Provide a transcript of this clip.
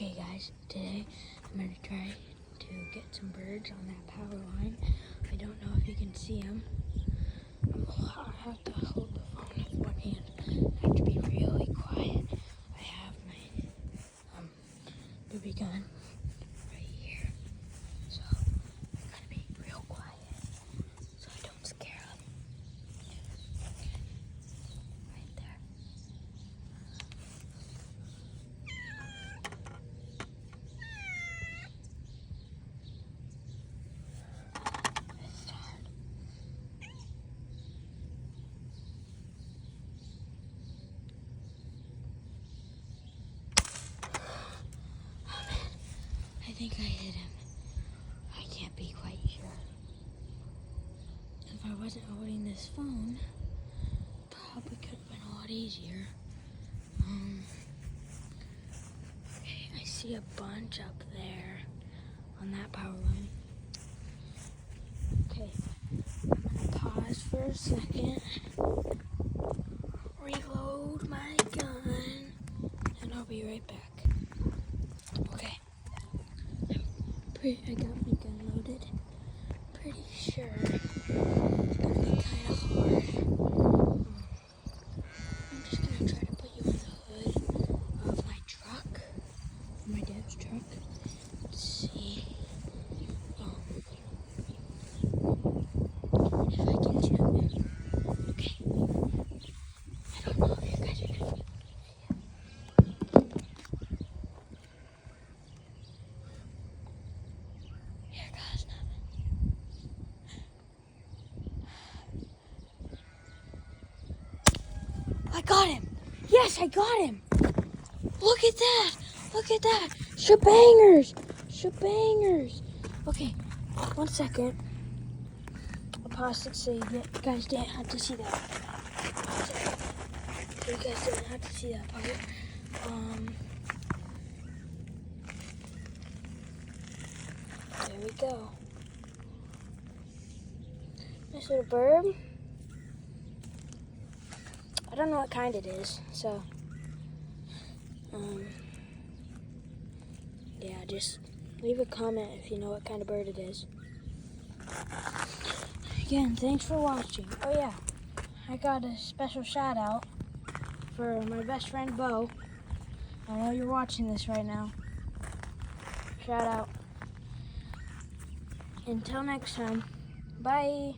Okay guys, today I'm going to try to get some birds on that power line. I don't know if you can see them. I have to hold the phone with one hand. I have to be really quiet. I have my BB gun right here. So I'm going to be real quiet so I don't scare them. Right there. I think I hit him. I can't be quite sure. If I wasn't holding this phone, probably could have been a lot easier. Okay, I see a bunch up there on that power line. Okay, I'm gonna pause for a second, reload my gun, and I'll be right back. Okay, I got my gun loaded. Pretty sure it's gonna be kind of hard. I'm just gonna try to put you in the hood of my truck, my dad's truck. Let's see if I can zoom in. Okay. I don't know if you guys are gonna be able to see it. Here goes nothing. I got him! Yes, I got him! Look at that! Look at that! Shebangers! Shebangers! Okay, 1 second. I'll pause it so you guys didn't have to see that. So you guys didn't have to see that part. There we go. Nice little bird. I don't know what kind it is, so yeah, just leave a comment if you know what kind of bird it is. Again, thanks for watching. Oh yeah, I got a special shout out for my best friend Bo. I know you're watching this right now. Shout out. Until next time, bye.